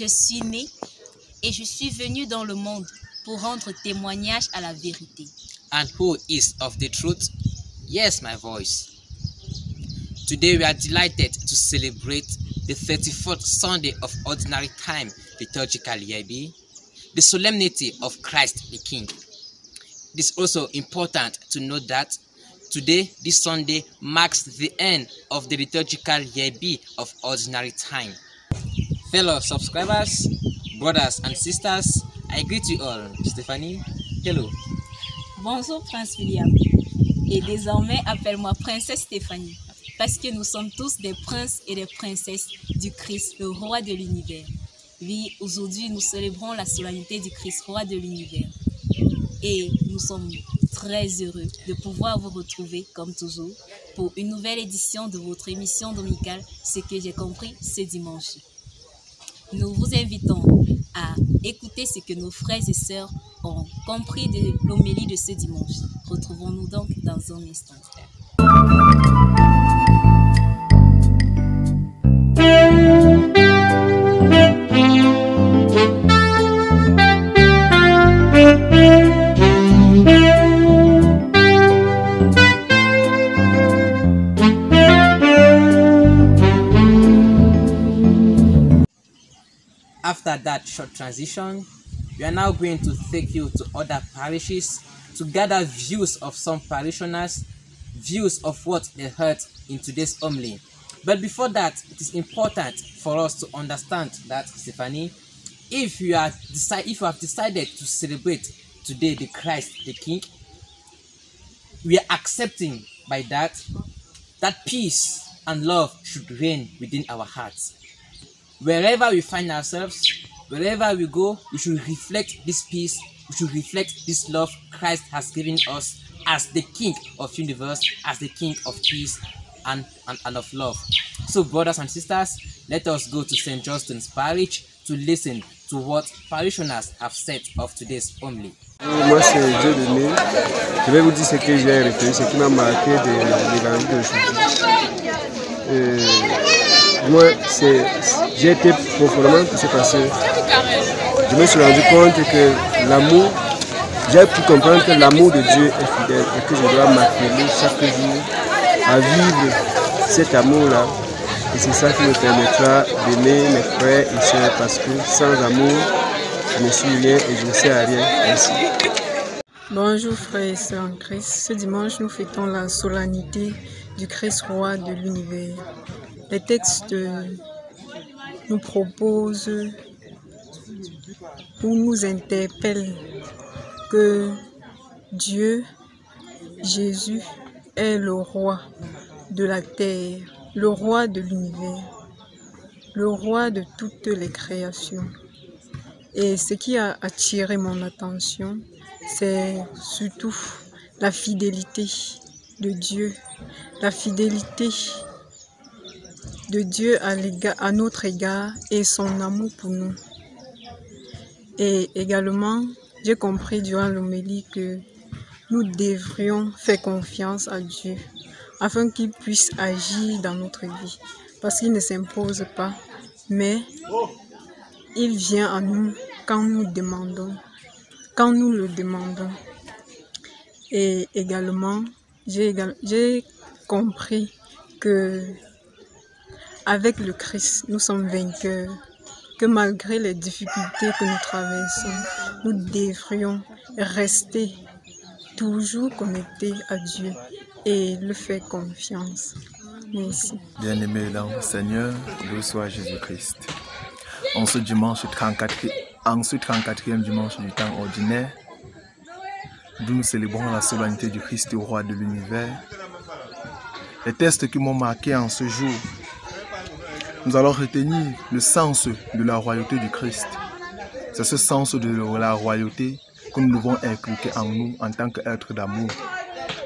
suis né et je suis venu dans le monde pour rendre témoignage à la vérité. And who is of the truth? Yes, my voice. Today we are delighted to celebrate the 34th Sunday of Ordinary Time Liturgical Year B, the solemnity of Christ the King. It is also important to note that today, this Sunday, marks the end of the Liturgical Year B of Ordinary Time. Fellow subscribers, brothers and sisters, I greet you all. Stéphanie, hello. Bonjour Prince William, et désormais appelle-moi Princesse Stéphanie, parce que nous sommes tous des princes et des princesses du Christ, le roi de l'univers. Oui, aujourd'hui nous célébrons la solennité du Christ, roi de l'univers. Et nous sommes très heureux de pouvoir vous retrouver, comme toujours, pour une nouvelle édition de votre émission dominicale, Ce que j'ai compris ce dimanche. Nous vous invitons à écouter ce que nos frères et sœurs ont compris de l'homélie de ce dimanche. Retrouvons-nous donc dans un instant. After that short transition, we are now going to take you to other parishes to gather views of some parishioners, views of what they heard in today's homily. But before that, it is important for us to understand that, Stephanie, if you have decided to celebrate today the Christ the King, we are accepting by that peace and love should reign within our hearts. Wherever we find ourselves, wherever we go, we should reflect this peace, we should reflect this love Christ has given us as the King of the universe, as the King of peace and of love. So brothers and sisters, let us go to St. Justin's Parish to listen to what parishioners have said of today's homily. Moi c'est Dieu de Dieu. Je vais vous dire ce que j'ai retenu, ce qui m'a marqué de l'évangile d'aujourd'hui. Moi, j'ai été profondément touché parce que je me suis rendu compte que l'amour, j'ai pu comprendre que l'amour de Dieu est fidèle et que je dois m'appeler chaque jour à vivre cet amour-là. Et c'est ça qui me permettra d'aimer mes frères et sœurs parce que sans amour, je ne suis rien et je ne sais à rien. Merci. Bonjour frères et sœurs en Christ. Ce dimanche, nous fêtons la solennité du Christ roi de l'univers. Les textes nous proposent ou nous interpellent que Dieu, Jésus, est le roi de la terre, le roi de l'univers, le roi de toutes les créations. Et ce qui a attiré mon attention, c'est surtout la fidélité de Dieu, la fidélité de Dieu à notre égard et son amour pour nous. Et également, j'ai compris durant l'homélie que nous devrions faire confiance à Dieu afin qu'il puisse agir dans notre vie. Parce qu'il ne s'impose pas, mais il vient à nous quand nous demandons, quand nous le demandons. Et également, j'ai compris que avec le Christ, nous sommes vainqueurs, que malgré les difficultés que nous traversons, nous devrions rester toujours connectés à Dieu et le faire confiance. Merci. Bien-aimé dans le Seigneur, loué soit Jésus-Christ. En ce dimanche 34e dimanche du temps ordinaire, d'où nous célébrons la solennité du Christ, roi de l'univers, les textes qui m'ont marqué en ce jour, nous allons retenir le sens de la royauté du Christ. C'est ce sens de la royauté que nous devons inculquer en nous en tant qu'être d'amour.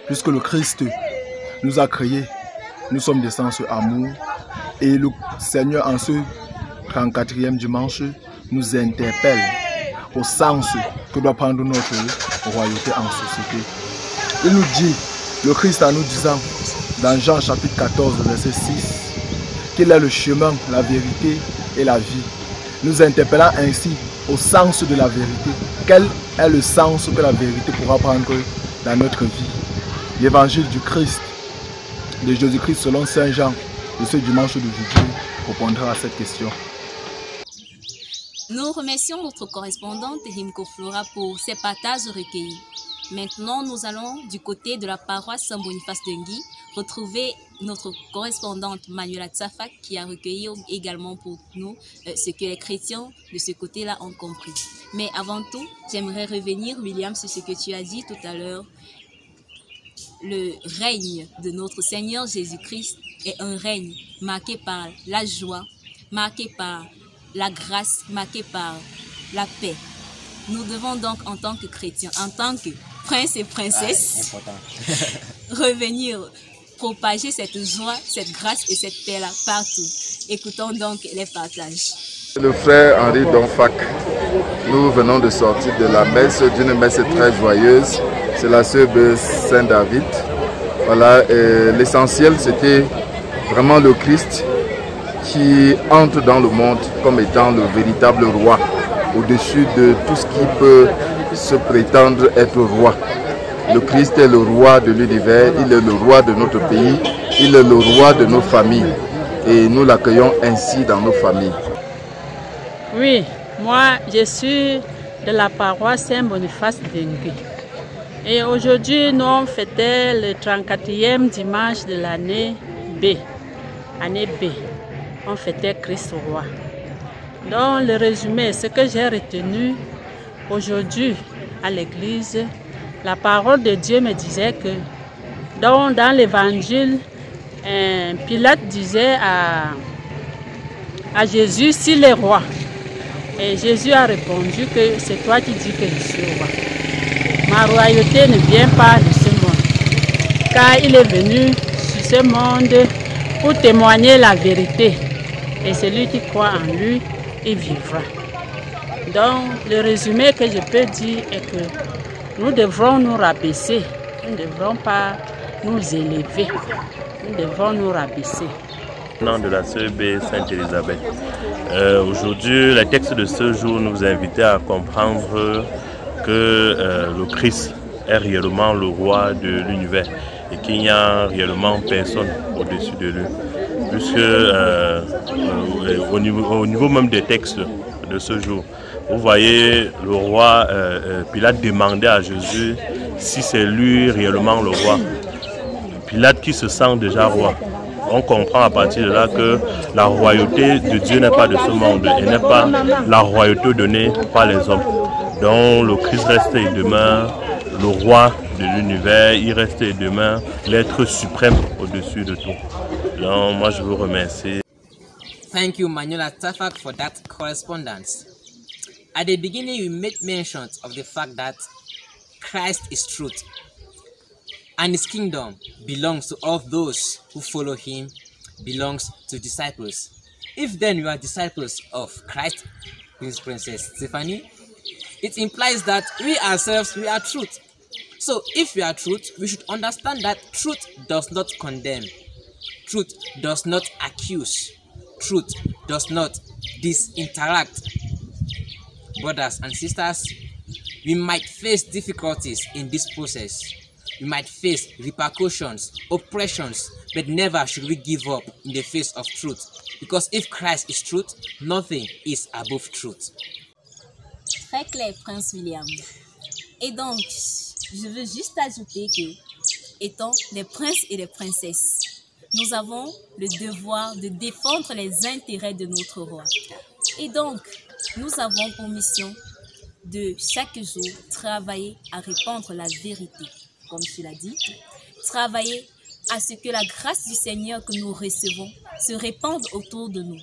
Puisque le Christ nous a créés, nous sommes des sens amour. Et le Seigneur, en ce 34e dimanche, nous interpelle au sens que doit prendre notre royauté en société. Il nous dit, le Christ en nous disant, dans Jean chapitre 14, verset 6, qu'il est le chemin, la vérité et la vie. nous interpellant ainsi au sens de la vérité. Quel est le sens que la vérité pourra prendre dans notre vie? L'évangile du Christ, de Jésus-Christ selon Saint Jean, de ce dimanche de Vigile, répondra à cette question. Nous remercions notre correspondante Rimko Flora pour ses partages recueillis. Maintenant, nous allons du côté de la paroisse Saint-Boniface de Ngui retrouver notre correspondante Manuela Tsafak qui a recueilli également pour nous ce que les chrétiens de ce côté-là ont compris. Mais avant tout, j'aimerais revenir, William, sur ce que tu as dit tout à l'heure. Le règne de notre Seigneur Jésus-Christ est un règne marqué par la joie, marqué par la grâce, marqué par la paix. Nous devons donc, en tant que chrétiens, en tant que princes et princesses, revenir propager cette joie, cette grâce et cette paix-là partout. Écoutons donc les partages. Le frère Henri Donfac, nous venons de sortir de la messe, d'une messe très joyeuse. C'est la sœur de Saint-David. Voilà, l'essentiel c'était vraiment le Christ qui entre dans le monde comme étant le véritable roi, au-dessus de tout ce qui peut se prétendre être roi. Le Christ est le roi de l'univers, il est le roi de notre pays, il est le roi de nos familles. Et nous l'accueillons ainsi dans nos familles. Oui, moi je suis de la paroisse Saint-Boniface de Ngui. Et aujourd'hui, nous on fêtait le 34e dimanche de l'année B. Année B. On fêtait Christ roi. Dans le résumé, ce que j'ai retenu aujourd'hui à l'église, la parole de Dieu me disait que dans l'évangile, Pilate disait à Jésus, s'il est roi. Et Jésus a répondu que c'est toi qui dis que je suis roi. Ma royauté ne vient pas de ce monde, car il est venu sur ce monde pour témoigner la vérité. Et celui qui croit en lui, il vivra. Donc, le résumé que je peux dire est que nous devrons nous rabaisser. Nous ne devrons pas nous élever. Nous devrons nous rabaisser. Nom de la sœur B. Sainte-Élisabeth. Aujourd'hui, le texte de ce jour nous invite à comprendre que le Christ est réellement le roi de l'univers et qu'il n'y a réellement personne au-dessus de lui. Puisque au niveau même des textes de ce jour, vous voyez le roi Pilate demander à Jésus si c'est lui réellement le roi. Pilate qui se sent déjà roi. On comprend à partir de là que la royauté de Dieu n'est pas de ce monde et n'est pas la royauté donnée par les hommes. Donc le Christ reste et demeure le roi de l'univers, il reste et demeure l'être suprême au-dessus de tout. Donc moi je vous remercie. Thank you, Manuela Tsafak, for that correspondence. At the beginning, you made mention of the fact that Christ is truth, and his kingdom belongs to all those who follow him, belongs to disciples. If then you are disciples of Christ, Princess Stephanie, it implies that we ourselves, we are truth. So if we are truth, we should understand that truth does not condemn. Truth does not accuse. Truth does not disinteract. Brothers and sisters, we might face difficulties in this process. We might face repercussions, oppressions, but never should we give up in the face of truth. Because if Christ is truth, nothing is above truth. Très clair, Prince William. Et donc, je veux juste ajouter que, étant des princes et des princesses, nous avons le devoir de défendre les intérêts de notre roi. Et donc, nous avons pour mission de chaque jour travailler à répandre la vérité, comme tu l'as dit, travailler à ce que la grâce du Seigneur que nous recevons se répande autour de nous.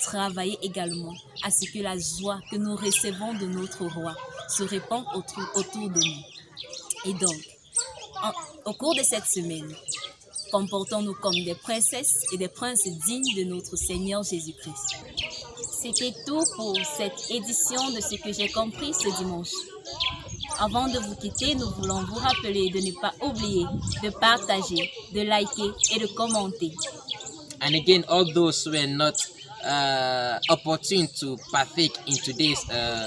Travailler également à ce que la joie que nous recevons de notre roi se répande autour de nous. Et donc, au cours de cette semaine, comportons-nous comme des princesses et des princes dignes de notre Seigneur Jésus-Christ. C'était tout pour cette édition de ce que j'ai compris ce dimanche. Avant de vous quitter, nous voulons vous rappeler de ne pas oublier de partager, de liker et de commenter. And again, all those who were not opportune to partake in today's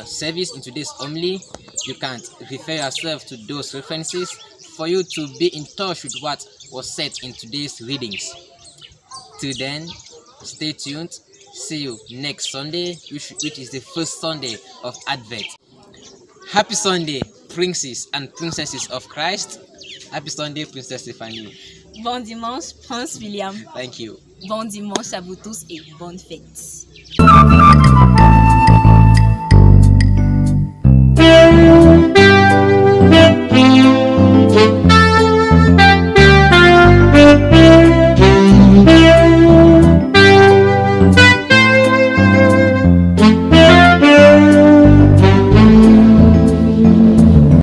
service, in today's homily, you can refer yourself to those references for you to be in touch with what was said in today's readings. Till then, stay tuned. See you next Sunday, which is the first Sunday of Advent. Happy Sunday, princes and princesses of Christ. Happy Sunday, Princess Stephanie. Bon dimanche, Prince William. Thank you. Bon dimanche à vous tous et bonne fête.